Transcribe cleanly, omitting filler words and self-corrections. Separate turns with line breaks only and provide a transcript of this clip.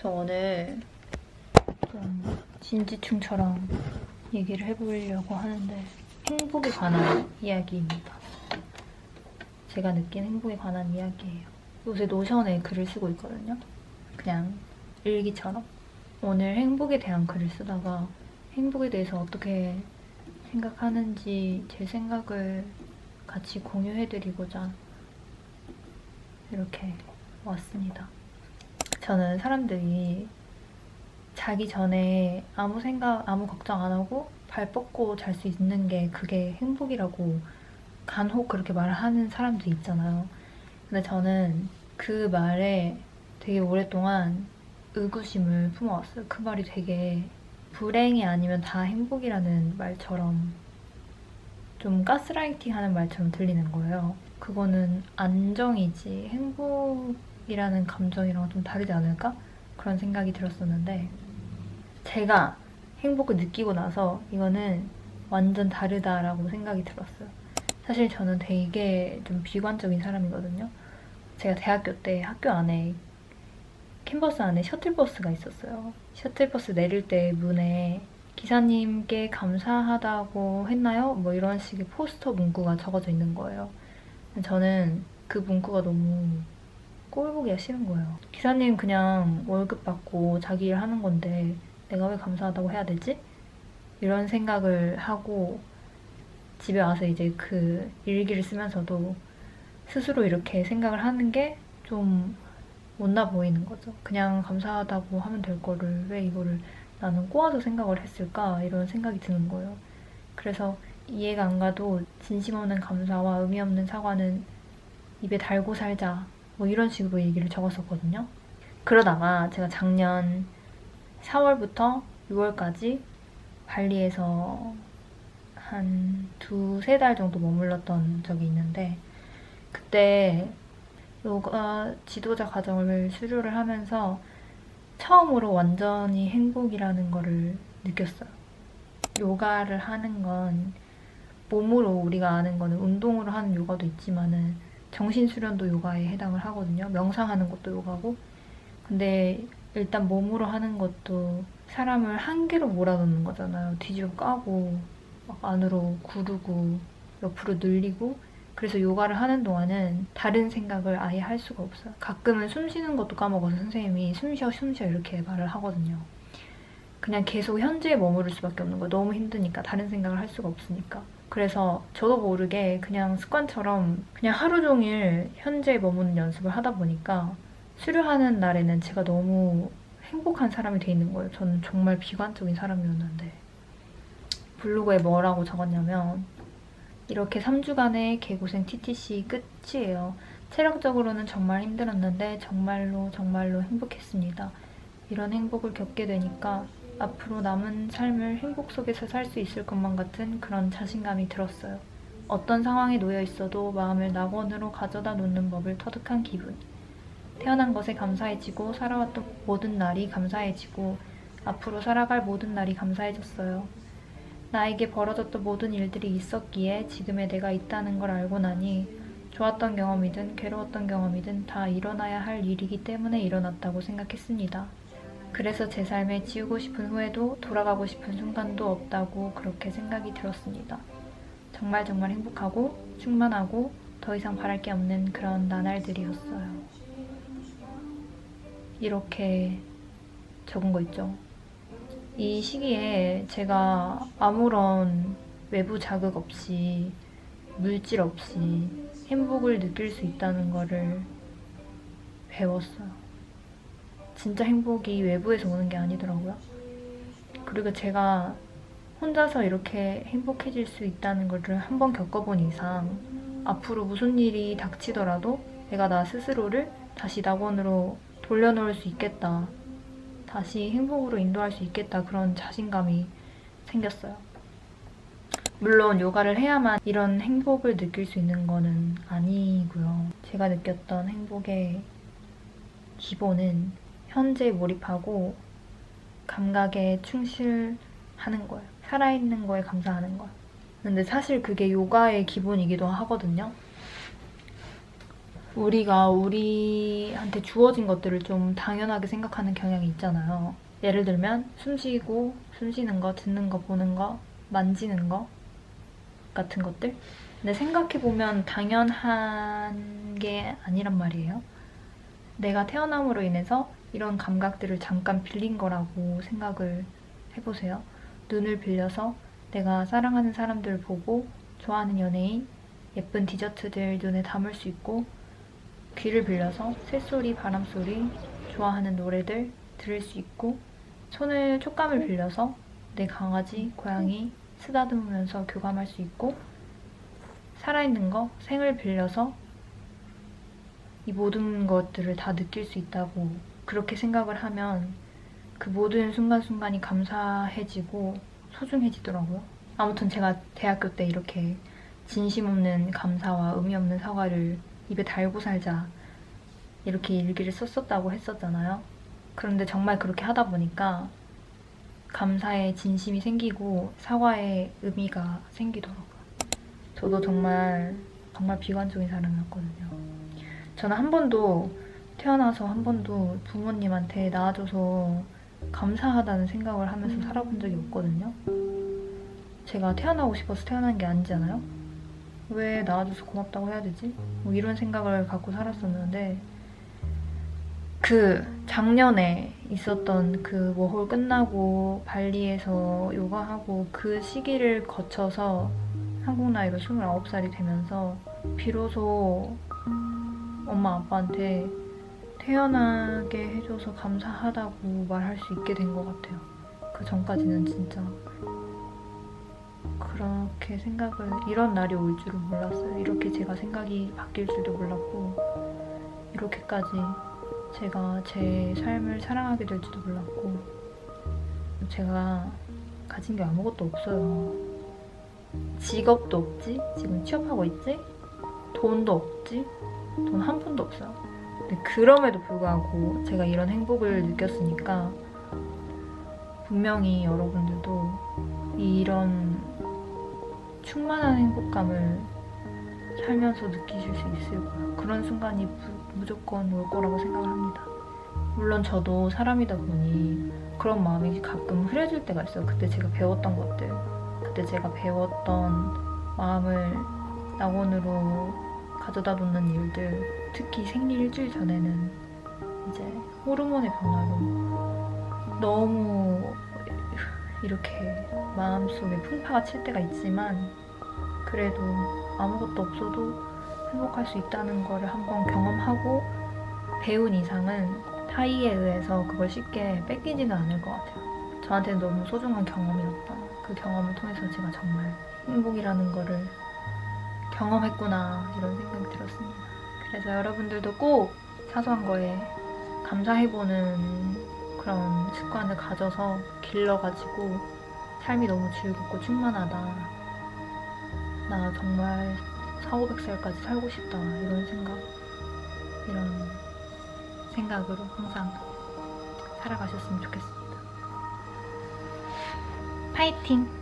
저 오늘 좀 진지충처럼 얘기를 해보려고 하는데 행복에 관한 이야기입니다. 제가 느낀 행복에 관한 이야기예요. 요새 노션에 글을 쓰고 있거든요. 그냥 일기처럼. 오늘 행복에 대한 글을 쓰다가 행복에 대해서 어떻게 생각하는지 제 생각을 같이 공유해드리고자 이렇게 왔습니다. 저는 사람들이 자기 전에 아무 생각, 아무 걱정 안 하고 발 뻗고 잘 수 있는 게 그게 행복이라고 간혹 그렇게 말을 하는 사람들이 있잖아요. 근데 저는 그 말에 되게 오랫동안 의구심을 품어왔어요. 그 말이 되게 불행이 아니면 다 행복이라는 말처럼 좀 가스라이팅 하는 말처럼 들리는 거예요. 그거는 안정이지 행복이라는 감정이랑 좀 다르지 않을까? 그런 생각이 들었었는데 제가 행복을 느끼고 나서 이거는 완전 다르다라고 생각이 들었어요. 사실 저는 되게 좀 비관적인 사람이거든요. 제가 대학교 때 학교 안에 캠퍼스 안에 셔틀버스가 있었어요. 셔틀버스 내릴 때 문에 기사님께 감사하다고 했나요? 뭐 이런 식의 포스터 문구가 적어져 있는 거예요. 저는 그 문구가 너무 꼴보기가 싫은 거예요. 기사님 그냥 월급 받고 자기 일 하는 건데 내가 왜 감사하다고 해야 되지? 이런 생각을 하고 집에 와서 이제 그 일기를 쓰면서도 스스로 이렇게 생각을 하는 게 좀 못나 보이는 거죠. 그냥 감사하다고 하면 될 거를 왜 이거를 나는 꼬아서 생각을 했을까? 이런 생각이 드는 거예요. 그래서 이해가 안 가도 진심 없는 감사와 의미 없는 사과는 입에 달고 살자. 뭐 이런 식으로 얘기를 적었었거든요. 그러다가 제가 작년 4월부터 6월까지 발리에서 한 2~3달 정도 머물렀던 적이 있는데 그때 요가 지도자 과정을 수료를 하면서 처음으로 완전히 행복이라는 거를 느꼈어요. 요가를 하는 건 몸으로 우리가 아는 거는 운동으로 하는 요가도 있지만은 정신수련도 요가에 해당을 하거든요. 명상하는 것도 요가고. 근데 일단 몸으로 하는 것도 사람을 한계로 몰아넣는 거잖아요. 뒤집어 까고 막 안으로 구르고 옆으로 늘리고. 그래서 요가를 하는 동안은 다른 생각을 아예 할 수가 없어요. 가끔은 숨 쉬는 것도 까먹어서 선생님이 숨 쉬어 이렇게 말을 하거든요. 그냥 계속 현재에 머무를 수밖에 없는 거예요. 너무 힘드니까 다른 생각을 할 수가 없으니까. 그래서 저도 모르게 그냥 습관처럼 그냥 하루 종일 현재에 머무는 연습을 하다 보니까 수료하는 날에는 제가 너무 행복한 사람이 돼 있는 거예요. 저는 정말 비관적인 사람이었는데 블로그에 뭐라고 적었냐면 이렇게 3주간의 개고생 TTC 끝이에요. 체력적으로는 정말 힘들었는데 정말로 행복했습니다. 이런 행복을 겪게 되니까 앞으로 남은 삶을 행복 속에서 살 수 있을 것만 같은 그런 자신감이 들었어요. 어떤 상황에 놓여 있어도 마음을 낙원으로 가져다 놓는 법을 터득한 기분. 태어난 것에 감사해지고 살아왔던 모든 날이 감사해지고 앞으로 살아갈 모든 날이 감사해졌어요. 나에게 벌어졌던 모든 일들이 있었기에 지금의 내가 있다는 걸 알고 나니 좋았던 경험이든 괴로웠던 경험이든 다 일어나야 할 일이기 때문에 일어났다고 생각했습니다. 그래서 제 삶에 지우고 싶은 후회도 돌아가고 싶은 순간도 없다고 그렇게 생각이 들었습니다. 정말 행복하고 충만하고 더 이상 바랄 게 없는 그런 나날들이었어요. 이렇게 적은 거 있죠. 이 시기에 제가 아무런 외부 자극 없이 물질 없이 행복을 느낄 수 있다는 거를 배웠어요. 진짜 행복이 외부에서 오는 게 아니더라고요. 그리고 제가 혼자서 이렇게 행복해질 수 있다는 거를 한번 겪어본 이상 앞으로 무슨 일이 닥치더라도 내가 나 스스로를 다시 낙원으로 돌려놓을 수 있겠다. 다시 행복으로 인도할 수 있겠다. 그런 자신감이 생겼어요. 물론 요가를 해야만 이런 행복을 느낄 수 있는 거는 아니고요. 제가 느꼈던 행복의 기본은 현재에 몰입하고 감각에 충실하는 거예요. 살아있는 거에 감사하는 거예요. 근데 사실 그게 요가의 기본이기도 하거든요. 우리가 우리한테 주어진 것들을 좀 당연하게 생각하는 경향이 있잖아요. 예를 들면 숨 쉬고, 숨 쉬는 거, 듣는 거, 보는 거, 만지는 거 같은 것들. 근데 생각해보면 당연한 게 아니란 말이에요. 내가 태어남으로 인해서 이런 감각들을 잠깐 빌린 거라고 생각을 해보세요. 눈을 빌려서 내가 사랑하는 사람들 보고 좋아하는 연예인, 예쁜 디저트들 눈에 담을 수 있고, 귀를 빌려서 새소리, 바람소리, 좋아하는 노래들 들을 수 있고, 손을 촉감을 빌려서 내 강아지, 고양이 쓰다듬으면서 교감할 수 있고, 살아있는 거, 생을 빌려서 이 모든 것들을 다 느낄 수 있다고 그렇게 생각을 하면 그 모든 순간순간이 감사해지고 소중해지더라고요. 아무튼 제가 대학교 때 이렇게 진심 없는 감사와 의미 없는 사과를 입에 달고 살자 이렇게 일기를 썼었다고 했었잖아요. 그런데 정말 그렇게 하다 보니까 감사에 진심이 생기고 사과에 의미가 생기더라고요. 저도 정말 비관적인 사람이었거든요. 저는 한 번도 태어나서 한 번도 부모님한테 낳아줘서 감사하다는 생각을 하면서 살아본 적이 없거든요. 제가 태어나고 싶어서 태어난 게 아니잖아요. 왜 낳아줘서 고맙다고 해야 되지? 뭐 이런 생각을 갖고 살았었는데, 그 작년에 있었던 그 워홀 끝나고 발리에서 요가하고 그 시기를 거쳐서 한국 나이로 29살이 되면서 비로소 엄마 아빠한테 태어나게 해줘서 감사하다고 말할 수 있게 된 것 같아요. 그 전까지는 진짜 그렇게 이런 날이 올 줄은 몰랐어요. 이렇게 제가 생각이 바뀔 줄도 몰랐고, 이렇게까지 제가 제 삶을 사랑하게 될 줄도 몰랐고, 제가 가진 게 아무것도 없어요. 직업도 없지? 지금 취업하고 있지? 돈도 없지? 돈 한 푼도 없어요. 근데 그럼에도 불구하고 제가 이런 행복을 느꼈으니까 분명히 여러분들도 이런 충만한 행복감을 살면서 느끼실 수 있을 거예요. 그런 순간이 무조건 올 거라고 생각을 합니다. 물론 저도 사람이다 보니 그런 마음이 가끔 흐려질 때가 있어요. 그때 제가 배웠던 것들, 그때 제가 배웠던 마음을 낙원으로 가져다 놓는 일들, 특히 생리 일주일 전에는 이제 호르몬의 변화로 너무 이렇게 마음속에 풍파가 칠 때가 있지만, 그래도 아무것도 없어도 행복할 수 있다는 거를 한번 경험하고 배운 이상은 타의에 의해서 그걸 쉽게 뺏기지는 않을 것 같아요. 저한테는 너무 소중한 경험이었다. 그 경험을 통해서 제가 정말 행복이라는 거를 경험했구나, 이런 생각이 들었습니다. 그래서 여러분들도 꼭 사소한 거에 감사해보는 그런 습관을 가져서 길러가지고 삶이 너무 즐겁고 충만하다, 나 정말 400~500살까지 살고 싶다, 이런 생각으로 항상 살아가셨으면 좋겠습니다. 파이팅!